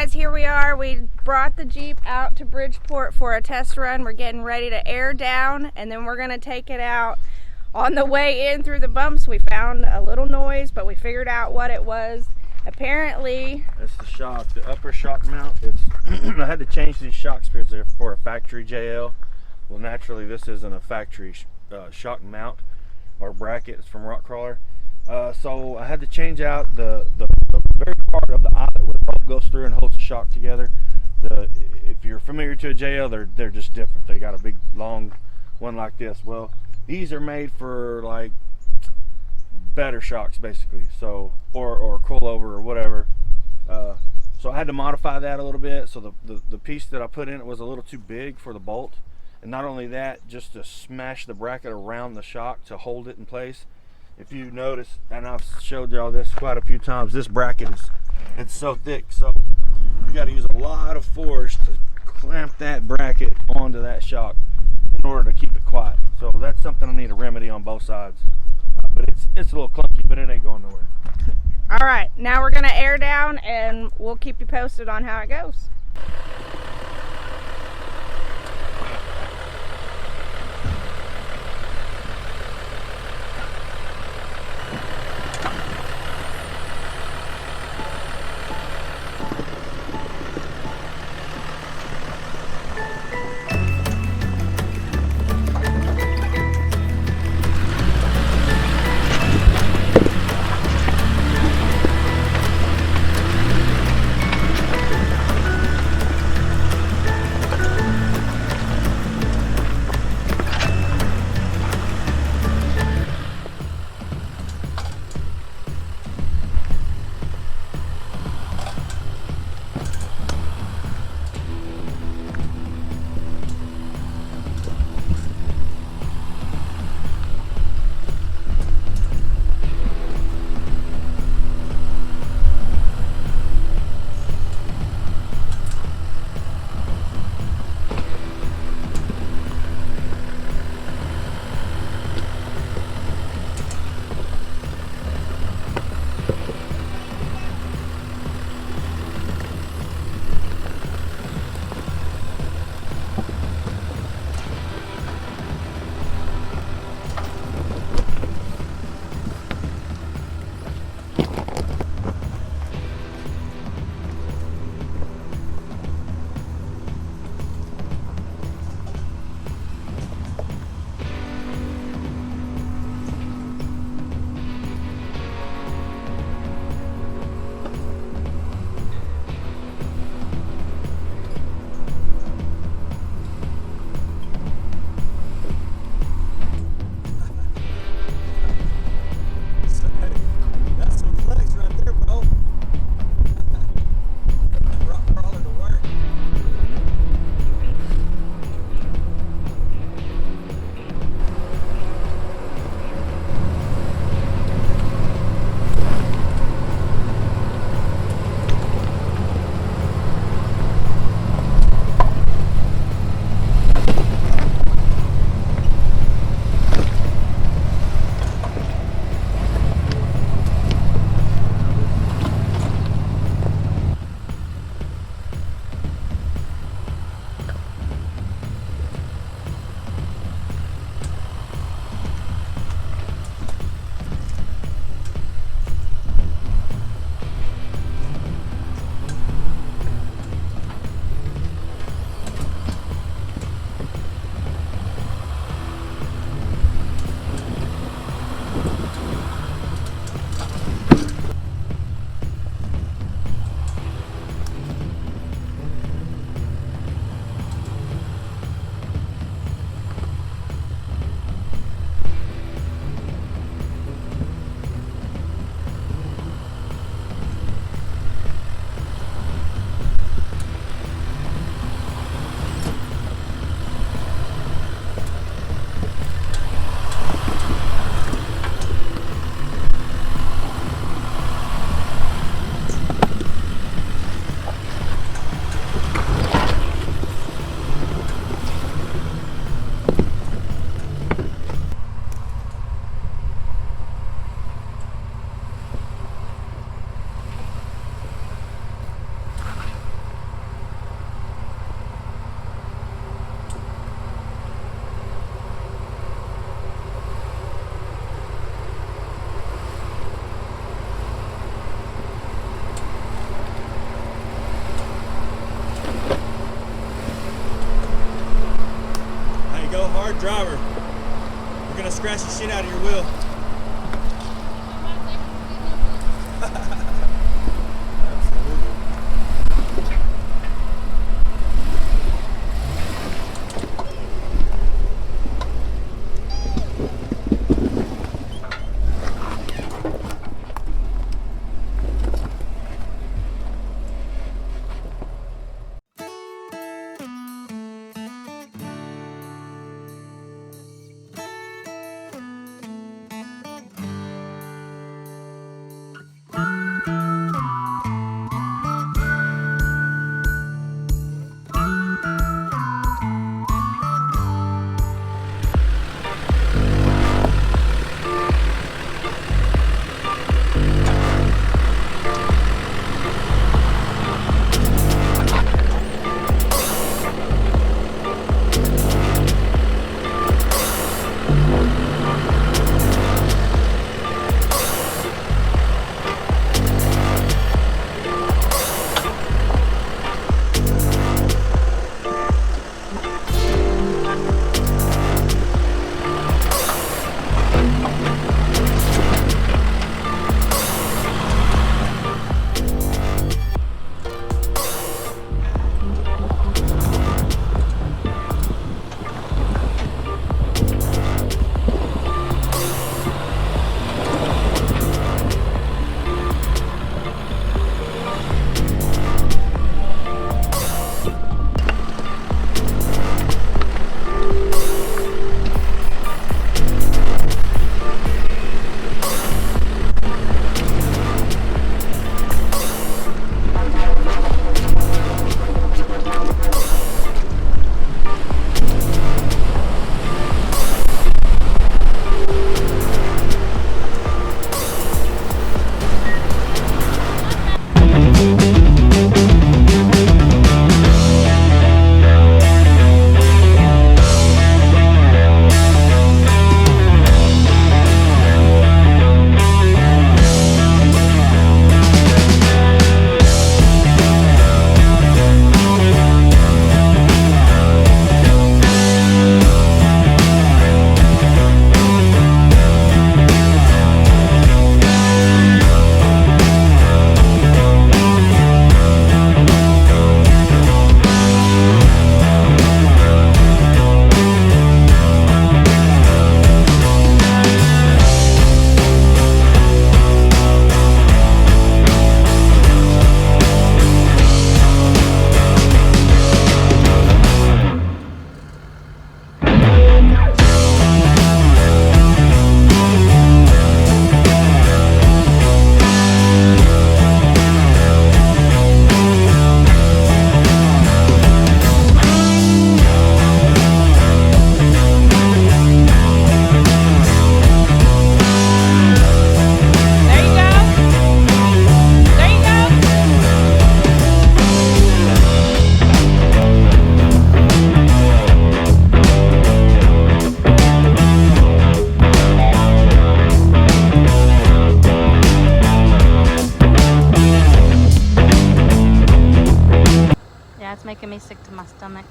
guys, here we are. We brought the Jeep out to Bridgeport for a test run. We're getting ready to air down, and then we're gonna take it out. On the way in through the bumps, we found a little noise, but we figured out what it was. Apparently, that's the shock, the upper shock mount. It's I had to change these shocks because they're for a factory JL. Well, naturally, this isn't a factory shock mount or bracket. It's from RockKrawler. So I had to change out the very part of the eyelet where the bolt goes through and holds the shock together. If you're familiar to a JL, they're just different. They got a big long one like this. Well, these are made for like better shocks, basically. So or coilover or whatever. So I had to modify that a little bit. So the piece that I put in it was a little too big for the bolt, and not only that, just to smash the bracket around the shock to hold it in place. If you notice, and I've showed y'all this quite a few times, this bracket it's so thick, so you got to use a lot of force to clamp that bracket onto that shock in order to keep it quiet. So that's something I need a remedy on both sides. But it's a little clunky, but it ain't going nowhere. All right, now we're gonna air down, and we'll keep you posted on how it goes. a driver, we're gonna scratch the shit out of your wheel. It's making me sick to my stomach.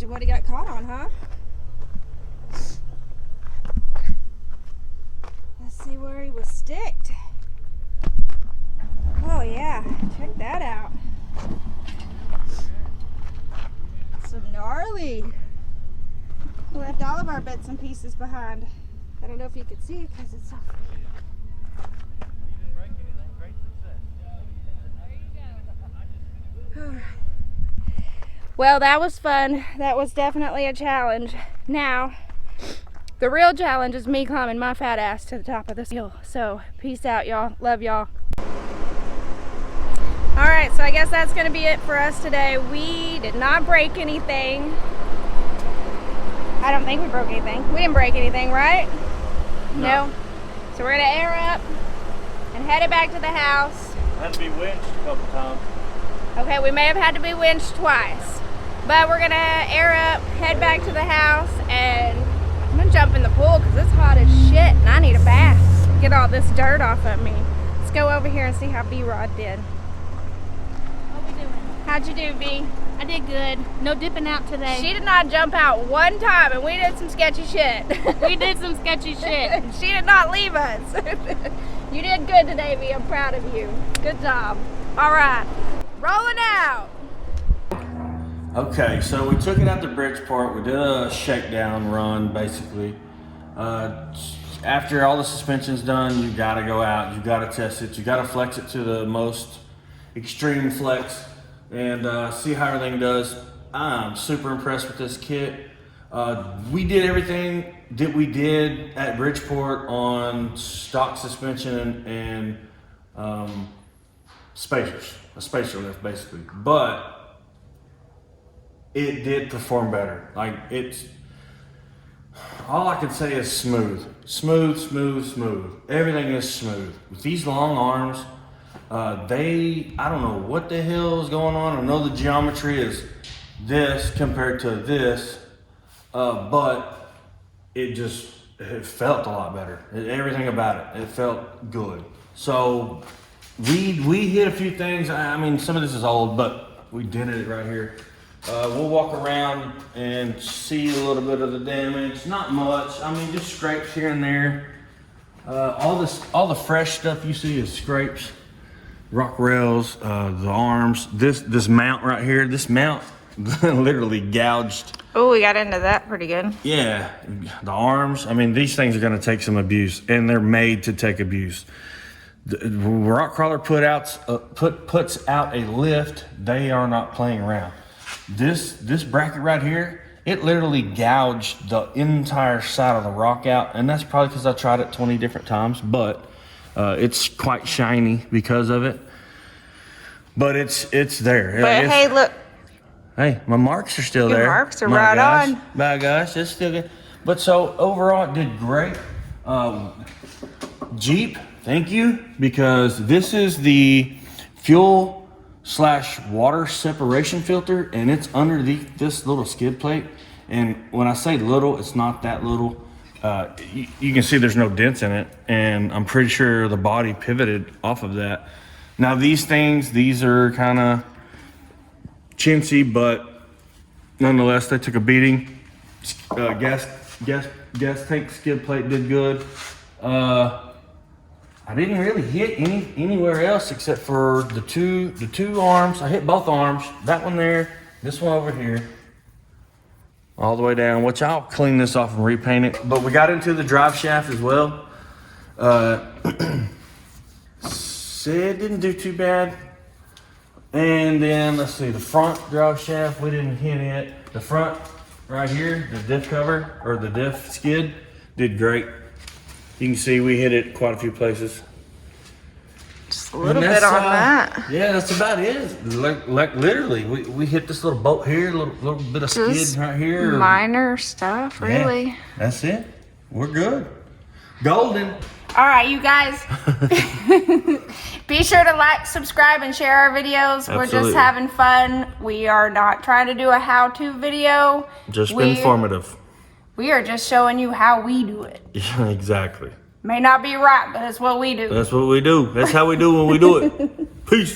expected what he got caught on, huh? Let's see where he was sticked. Oh yeah, check that out. So gnarly. We left all of our bits and pieces behind. I don't know if you could see it because it's so. Well, that was fun. That was definitely a challenge. Now, the real challenge is me climbing my fat ass to the top of this hill. So, peace out, y'all. Love y'all. Alright, so I guess that's going to be it for us today. We did not break anything. I don't think we broke anything. We didn't break anything, right? No. So we're going to air up and head it back to the house. Had to be winched a couple times. Okay, we may have had to be winched twice. But we're going to air up, head back to the house, and I'm going to jump in the pool because it's hot as shit and I need a bath. Get all this dirt off of me. Let's go over here and see how B-Rod did. What we doing? How'd you do, B? I did good. No dipping out today. She did not jump out one time, and we did some sketchy shit. We did some sketchy shit. She did not leave us. You did good today, B. I'm proud of you. Good job. All right, rolling out. Okay, so we took it out to Bridgeport. We did a shakedown run, basically. After all the suspension's done, you gotta go out, you gotta test it, you gotta flex it to the most extreme flex and see how everything does. I'm super impressed with this kit. We did everything that we did at Bridgeport on stock suspension and spacers, a spacer lift basically, but it did perform better. Like, it's, all I can say is smooth. Smooth, smooth, smooth. Everything is smooth. With these long arms, I don't know what the hell is going on. I know the geometry is this compared to this, but it felt a lot better. Everything about it felt good. So we hit a few things. I mean, some of this is old, but we did it right here. We'll walk around and see a little bit of the damage. Not much. I mean, just scrapes here and there. All the fresh stuff you see is scrapes, rock rails, the arms. This mount right here. This mount literally gouged. Oh, we got into that pretty good. Yeah, the arms. I mean, these things are going to take some abuse, and they're made to take abuse. The RockKrawler puts out a lift. They are not playing around. This bracket right here, it literally gouged the entire side of the rock out, and that's probably because I tried it 20 different times, but it's quite shiny because of it. But it's there. But hey, look. Hey, my marks are still Your there. marks are right on. My gosh, it's still good. But so overall, it did great. Jeep, thank you, because this is the fuel / water separation filter, and it's underneath this little skid plate. And when I say little, it's not that little. You can see there's no dents in it, and I'm pretty sure the body pivoted off of that. Now these are kind of chintzy, but nonetheless they took a beating. Gas tank skid plate did good. I didn't really hit anywhere else except for the two arms. I hit both arms. That one there, this one over here, all the way down. Which I'll clean this off and repaint it. But we got into the drive shaft as well. It didn't do too bad. And then let's see, the front drive shaft, we didn't hit it. The front right here, the diff cover or the diff skid, did great. You can see we hit it quite a few places. Just a little bit on that. Yeah, that's about it. Like literally, we hit this little bolt here, little bit of skid right here. Minor stuff, really. Yeah, that's it. We're good. Golden. All right, you guys. Be sure to like, subscribe, and share our videos. Absolutely. We're just having fun. We are not trying to do a how-to video. Just informative. We are just showing you how we do it. Yeah, exactly. May not be right, but it's what we do. That's what we do. That's how we do when we do it. Peace.